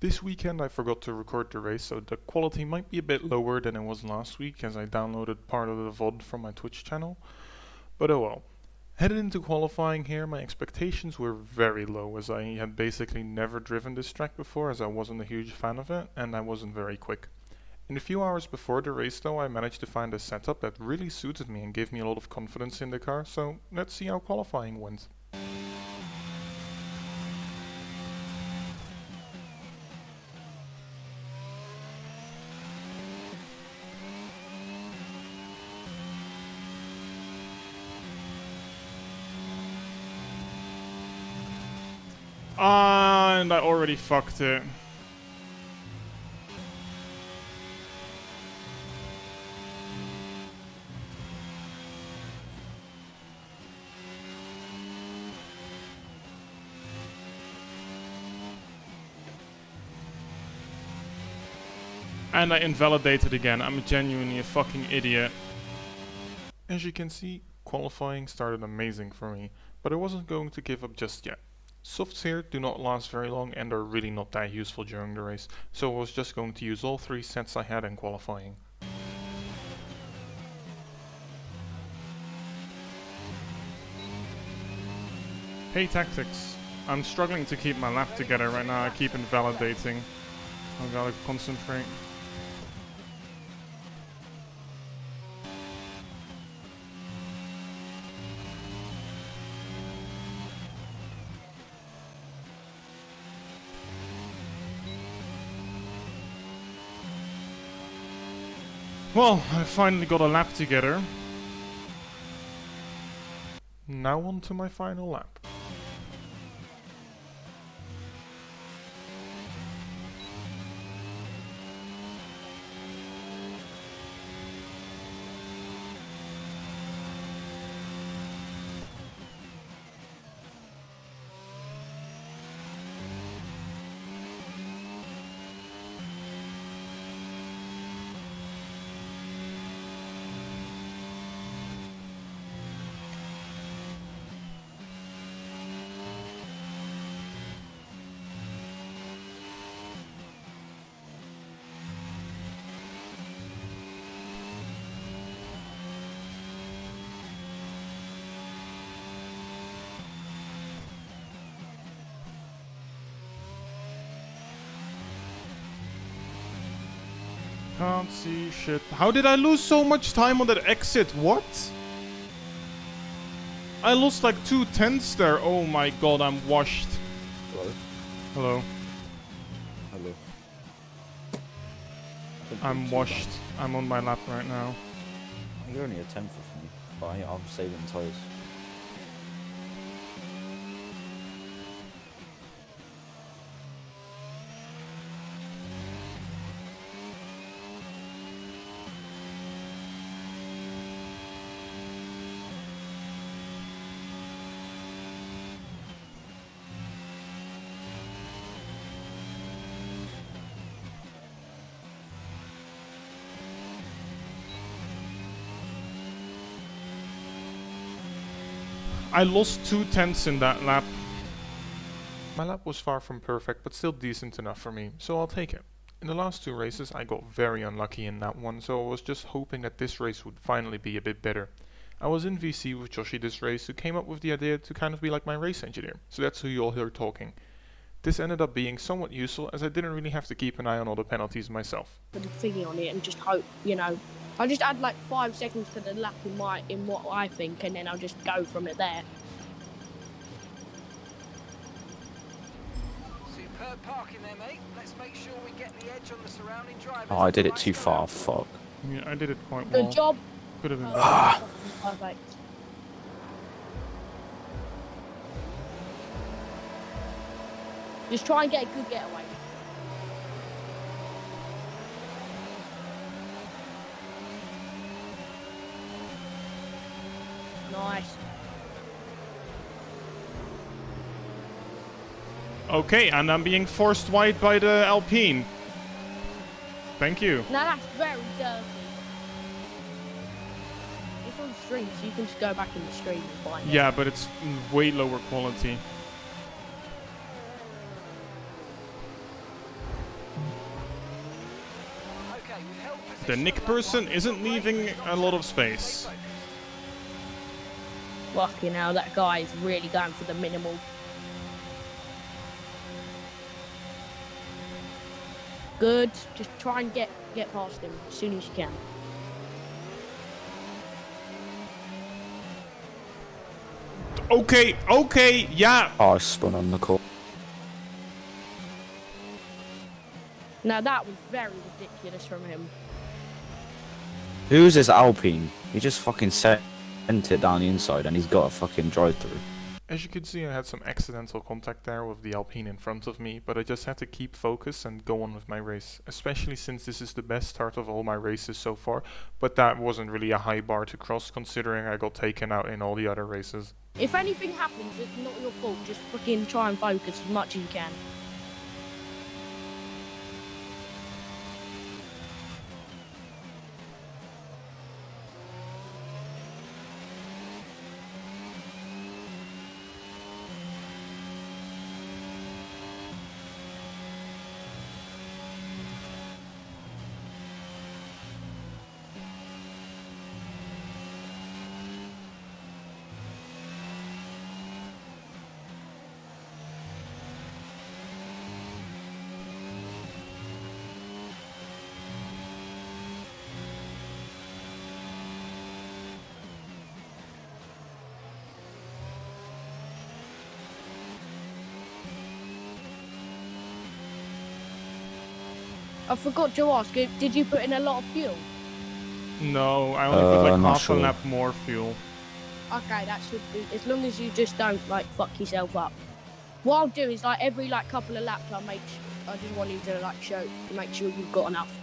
This weekend I forgot to record the race, so the quality might be a bit lower than it was last week as I downloaded part of the VOD from my Twitch channel, but oh well. Headed into qualifying here, my expectations were very low as I had basically never driven this track before as I wasn't a huge fan of it and I wasn't very quick. In a few hours before the race though, I managed to find a setup that really suited me and gave me a lot of confidence in the car, so let's see how qualifying went. And I already fucked it. And I invalidated again. I'm genuinely a fucking idiot. As you can see, qualifying started amazing for me, but I wasn't going to give up just yet. Softs here do not last very long and are really not that useful during the race, so I was just going to use all 3 sets I had in qualifying. Hey Tactics, I'm struggling to keep my lap together right now, I keep invalidating. I gotta concentrate. Well, I finally got a lap together. Now on to my final lap. Can't see shit. How did I lose so much time on that exit? What? I lost like 2/10 there. Oh my god, I'm washed. Hello? Hello. Hello. I'm washed. I'm on my lap right now. You're only a tenth of me, but I'm saving tyres. I lost 2/10 in that lap. My lap was far from perfect, but still decent enough for me, so I'll take it. In the last 2 races I got very unlucky in that one, so I was just hoping that this race would finally be a bit better. I was in VC with Joshi this race, who came up with the idea to kind of be like my race engineer, so that's who you'll hear talking. This ended up being somewhat useful as I didn't really have to keep an eye on all the penalties myself. Put a thingy on it and just hope, you know. I'll just add like 5 seconds to the lap in what I think, and then I'll just go from it there. Superb parking there, mate. Let's make sure we get the edge on the surrounding drivers. Oh, I did it too far, fuck. Yeah, I did it quite well. Good job. Could have been better. Perfect. Just try and get a good getaway. Nice. Okay, and I'm being forced wide by the Alpine. Thank you. Now that's very dirty. It's on stream, so you can just go back in the stream and find it. Yeah, but it's way lower quality. The Nick person isn't leaving a lot of space. Fucking hell, that guy is really going for the minimal. Good. Just try and get past him as soon as you can. Okay, yeah. Oh, I spun on the call. Now that was very ridiculous from him. Who's this Alpine? He just fucking sent it down the inside and he's got a fucking drive-through. As you can see, I had some accidental contact there with the Alpine in front of me, but I just had to keep focus and go on with my race, especially since this is the best start of all my races so far, but that wasn't really a high bar to cross considering I got taken out in all the other races. If anything happens, it's not your fault. Just fucking try and focus as much as you can. I forgot to ask, did you put in a lot of fuel? No, I only put like not half sure. a lap more fuel. Okay, that should be, as long as you just don't like fuck yourself up. What I'll do is like every like couple of laps I just want you to like make sure you've got enough.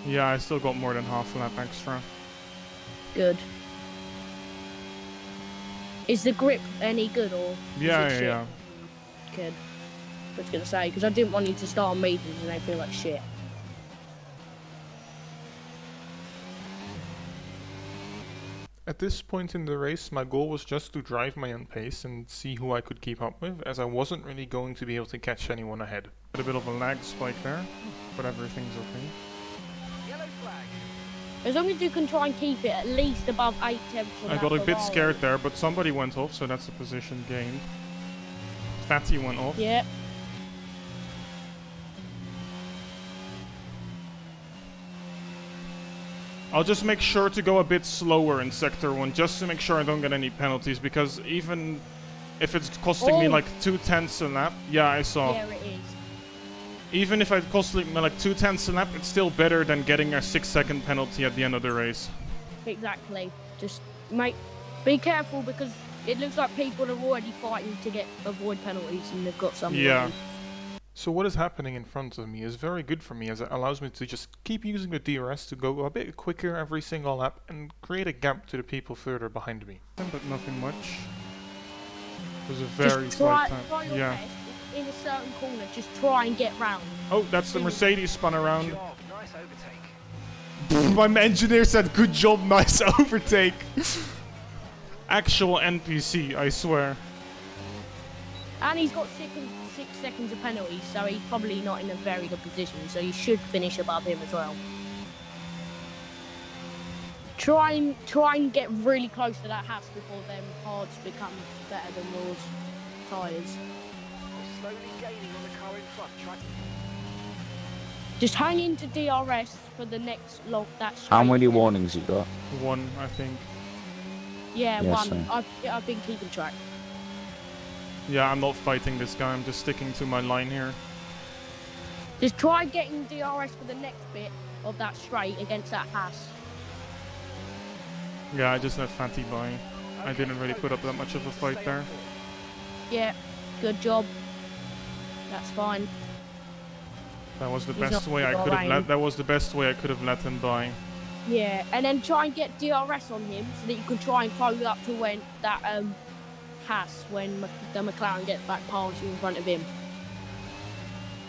Yeah, I still got more than half a lap extra. Good. Is the grip any good or? Yeah. Good. I was gonna say because I didn't want you to start on meters and they feel like shit. At this point in the race, my goal was just to drive my own pace and see who I could keep up with, as I wasn't really going to be able to catch anyone ahead. Got a bit of a lag spike there, but everything's okay. Yellow flag. As long as you can try and keep it at least above 8/10. I got a bit scared there, but somebody went off, so that's a position gained. Fatty went off. Yeah. I'll just make sure to go a bit slower in Sector 1, just to make sure I don't get any penalties, because even if it's costing me like 2/10 a lap, yeah, I saw. Yeah, it is. Even if it costs me like 2/10 a lap, it's still better than getting a 6-second penalty at the end of the race. Exactly. Just be careful because it looks like people are already fighting to avoid penalties and they've got some. Yeah. already. So what is happening in front of me is very good for me, as it allows me to just keep using the DRS to go a bit quicker every single lap and create a gap to the people further behind me. But nothing much. It was a very Just slight try time. your Yeah. best in a certain corner. Just try and get round. Oh, that's the Mercedes spun around. Job. Nice overtake. My engineer said, "Good job, nice overtake." Actual NPC, I swear. And he's got 6 seconds of penalties, so he's probably not in a very good position. So you should finish above him as well. Try and get really close to that Haas before them hards become better than yours tyres. We're slowly gaining on the car in front. Try. Just hang into DRS for the next log. That's How many warnings you got? One, I think. Yeah, Yeah, one. same. I've been keeping track. Yeah, I'm not fighting this guy, I'm just sticking to my line here. Just try getting DRS for the next bit of that straight against that Haas. Yeah, I just let Fatty by. I didn't really put up that much of a fight there. Yeah, good job. That's fine. That was the He's best not way I gonna could have line. let. That was the best way I could have let him by. Yeah, and then try and get DRS on him so that you can try and close up to when that Haas, when the McLaren gets back past you in front of him.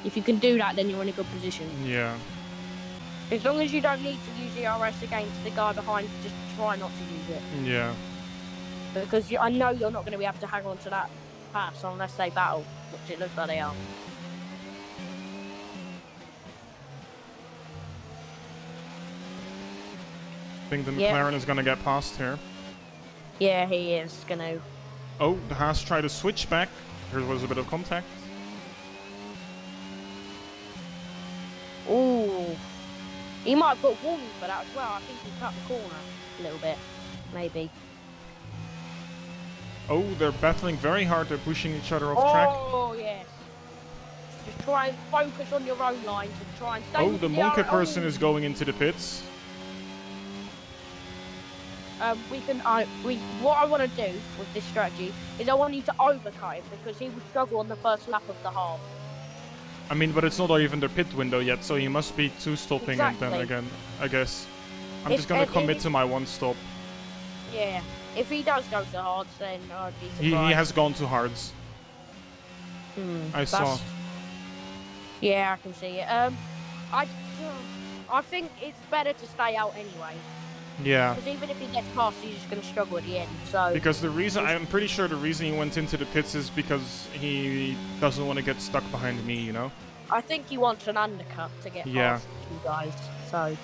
If you can do that, then you're in a good position. Yeah. As long as you don't need to use the RS against the guy behind, just try not to use it. Yeah. Because I know you're not going to be able to hang on to that pass unless they battle, which it looks like they are. I think the Yep. McLaren is gonna get past here. Yeah, he is going to. Oh, the Haas tried to switch back. There was a bit of contact. Ooh. He might have got warning for that as well. I think he cut the corner a little bit. Maybe. Oh, they're battling very hard. They're pushing each other off track. Oh, yes. Just try and focus on your own lines and try and stay Oh, with the monkey RS. person is going into the pits. What I want to do with this strategy is I want you to overcut him because he would struggle on the first lap of the half. I mean, but it's not even the pit window yet, so you must be two-stopping it then Exactly. again, I guess. I'm If- just gonna if- commit if- to my one stop. Yeah. If he does go to hards, then I'd be surprised. He has gone to hards. I saw. That's- Yeah, I can see it. I think it's better to stay out anyway. Yeah. Because even if he gets past, he's just going to struggle at the end. So Because the reason, I'm pretty sure the reason he went into the pits is because he doesn't want to get stuck behind me, you know? I think he wants an undercut to get Yeah. past you guys. So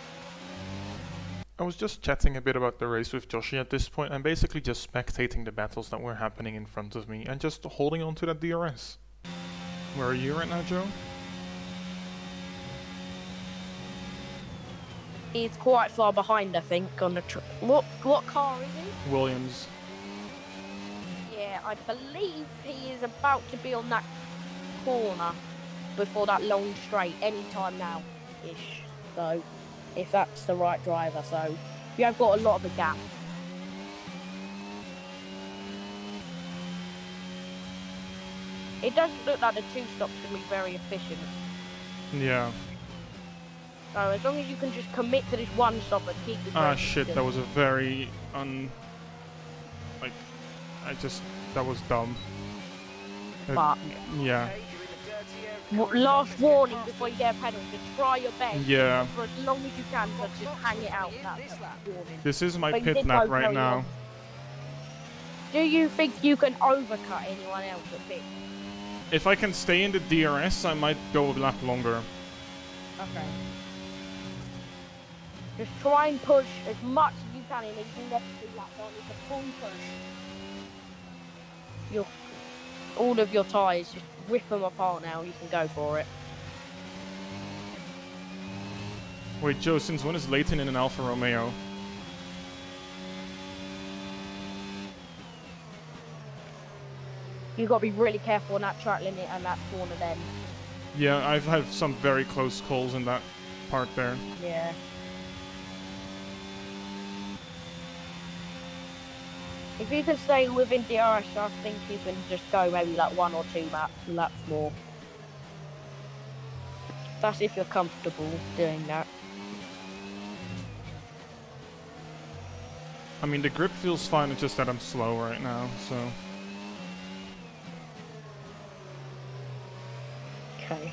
I was just chatting a bit about the race with Joshi at this point. I'm basically just spectating the battles that were happening in front of me and just holding on to that DRS. Where are you right now, Joe? he's quite far behind, I think, on the. What car is he? Williams. Yeah, I believe he is about to be on that corner before that long straight anytime now-ish. So, if that's the right driver, so we have got a lot of a gap. It doesn't look like the two stops can be very efficient. Yeah. So as long as you can just commit to this one stop and keep the Ah, braking shit, still. that was a very that was dumb. But Yeah. Okay, you're in the dirty area. last warning before you get a penalty, just try your best Yeah. for as long as you can to just hang it out. That's warning. This is my But you pit did lap go right very now. well. Do you think you can overcut anyone else at pit? If I can stay in the DRS, I might go a lap longer. Okay. Just try and push as much as you can in these next 2 laps. It's a full push. All of your tyres, just rip them apart now. You can go for it. Wait, Joe, since when is Leighton in an Alfa Romeo? You've got to be really careful on that track limit and that corner then. Yeah, I've had some very close calls in that part there. Yeah. If you can stay within DRS, I think you can just go maybe like 1 or 2 laps more. That's if you're comfortable doing that. I mean, the grip feels fine, it's just that I'm slow right now, so... Okay.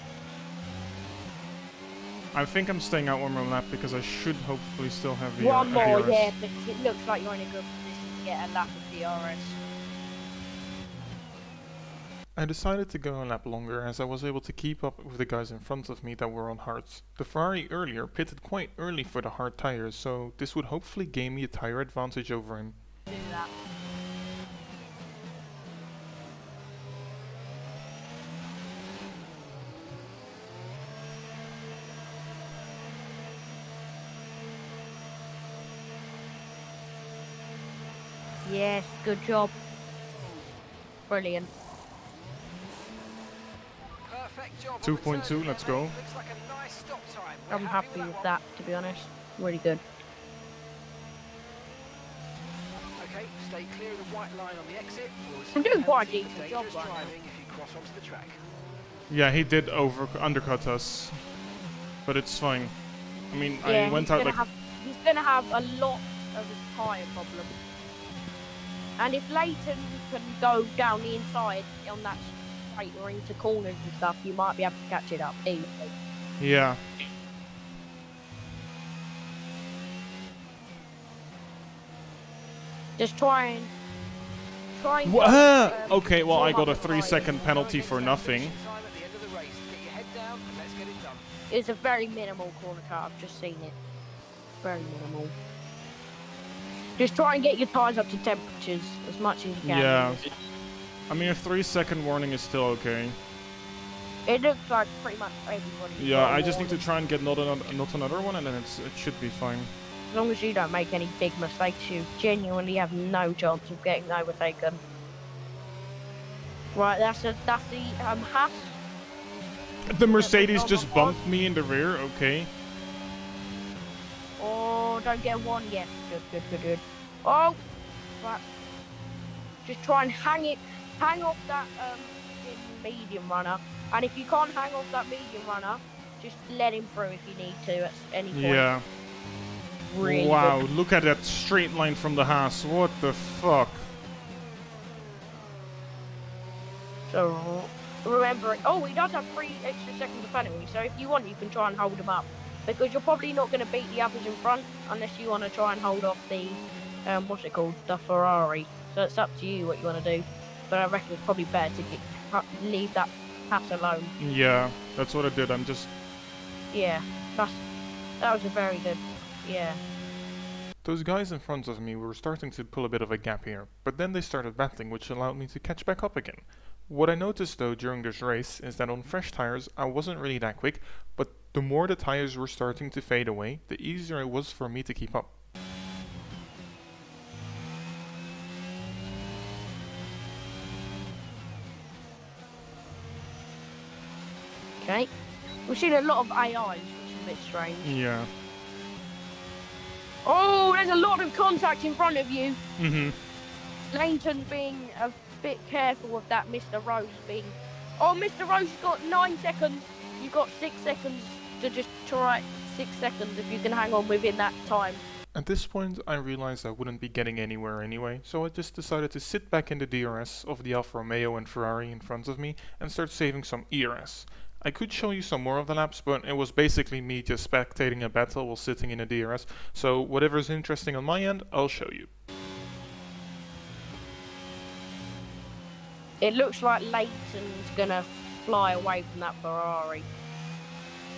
I think I'm staying out one more lap because I should hopefully still have the One more, DRS. yeah, because it looks like you're in a good position to get a lap of DRS. I decided to go a lap longer as I was able to keep up with the guys in front of me that were on hards. The Ferrari earlier pitted quite early for the hard tires, so this would hopefully gain me a tire advantage over him. Do that. Yes, good job. Brilliant. Perfect job. 2.2, let's go. Looks like a nice stop time. We're I'm happy with with one. that, to be honest. Really good. Okay, stay clear of the white line on the exit. I'm doing quite a Penalty for decent job dangerous right now. driving if you cross onto the track. Yeah, he did undercut us, but it's fine. I mean, Yeah, I went out like... he's gonna have a lot of his tyre problem. And if Leighton can go down the inside on that straight or into corners and stuff, you might be able to catch it up easily. Yeah. Just try and Okay, well, I warm got up a the 3-second tyres. penalty for nothing. Time at the end of the race. Get your head down and let's get it done. It's a very minimal corner cut. I've just seen it. Very minimal. Just try and get your tyres up to temperatures as much as you can. Yeah. I mean, a 3-second warning is still okay. It looks like pretty much everybody. Yeah, I just need to try and get not another one, and then it should be fine. As long as you don't make any big mistakes, you genuinely have no chance of getting overtaken. Right, that's the Haas. The Mercedes just bumped me in the rear, okay. Oh, don't get one. Yes, good. Oh, right. Just try and hang off that medium runner. And if you can't hang off that medium runner, just let him through if you need to at any point. Yeah. Really Wow, good. look at that straight line from the Haas. What the fuck? So remember, oh, he does have 3 extra seconds of penalty. So if you want, you can try and hold him up, because you're probably not going to beat the others in front unless you want to try and hold off the what's it called, the Ferrari. So it's up to you what you want to do. But I reckon it's probably better to leave that pass alone. Yeah, that's what I did. Yeah, that was a very good. Yeah. Those guys in front of me were starting to pull a bit of a gap here, but then they started battling, which allowed me to catch back up again. What I noticed though during this race is that on fresh tires I wasn't really that quick, but the more the tires were starting to fade away, the easier it was for me to keep up. Okay. We've seen a lot of AIs, which is a bit strange. Yeah. Oh, there's a lot of contact in front of you. Mm-hmm. being a bit careful of that. Mr. Rose being. Oh, Mr. Rose has got 9 seconds. You've got 6 seconds to just try. 6 seconds if you can hang on within that time. At this point I realized I wouldn't be getting anywhere anyway, so I just decided to sit back in the DRS of the Alfa Romeo and Ferrari in front of me and start saving some ERS. I could show you some more of the laps, but it was basically me just spectating a battle while sitting in a DRS, so whatever's interesting on my end, I'll show you. It looks like Leighton's gonna fly away from that Ferrari.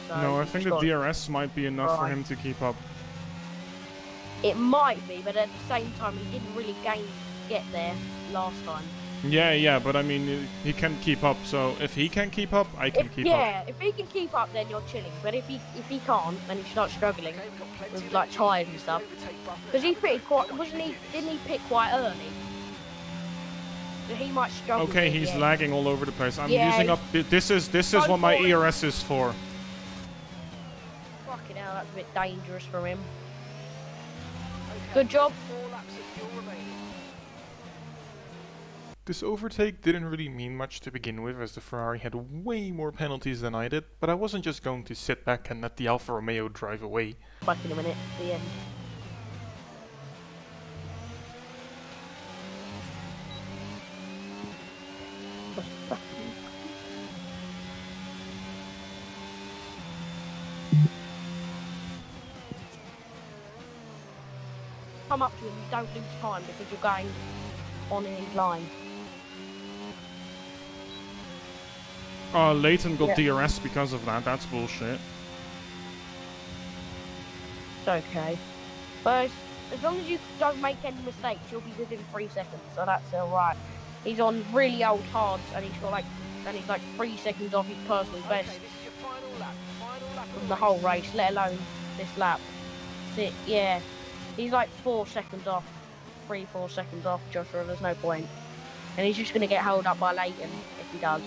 So No, I think the DRS might be enough for him to keep up. It might be, but at the same time, he didn't really get there last time. Yeah, but I mean, he can keep up, so if he can keep up, I can keep up. Yeah, if he can keep up, then you're chilling. But if he can't, then he starts struggling with like tyres and stuff. Because he pitted quite, didn't he pit quite early? So he might struggle. Okay, he's lagging all over the place. I'm Yeah, using up. This is what my ERS is for. Fucking hell, that's a bit dangerous for him. Good job. 4 laps of fuel remaining. This overtake didn't really mean much to begin with, as the Ferrari had way more penalties than I did, but I wasn't just going to sit back and let the Alfa Romeo drive away. Back in a minute, the end. Come up to him, don't lose time because you're going on his line. Leighton got DRS because of that. That's bullshit. It's okay. But as long as you don't make any mistakes, you'll be within 3 seconds, so that's alright. He's on really old hards, and he's like 3 seconds off his personal best Okay, this is your final lap. Final lap from the whole race, let alone this lap. Yeah, he's like 4 seconds off, 3-4 seconds off Joshua. There's no point, and he's just gonna get held up by Leighton if he does.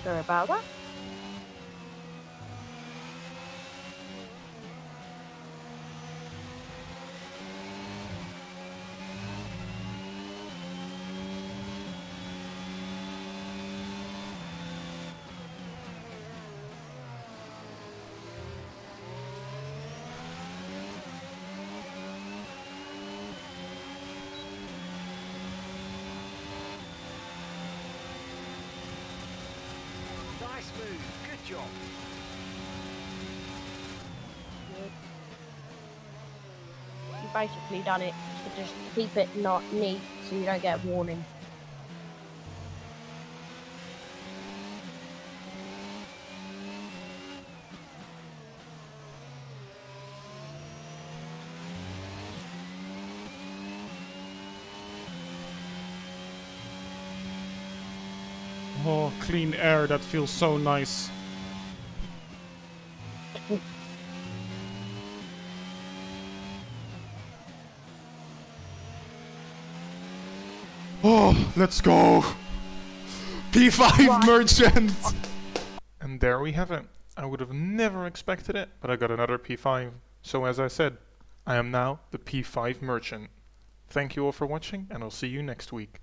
Sorry about that. job. You basically done it. So just keep it not neat so you don't get a warning. Oh, clean air, that feels so nice. Oh, let's go! P5 Right. merchant! And there we have it. I would have never expected it, but I got another P5. So as I said, I am now the P5 merchant. Thank you all for watching, and I'll see you next week.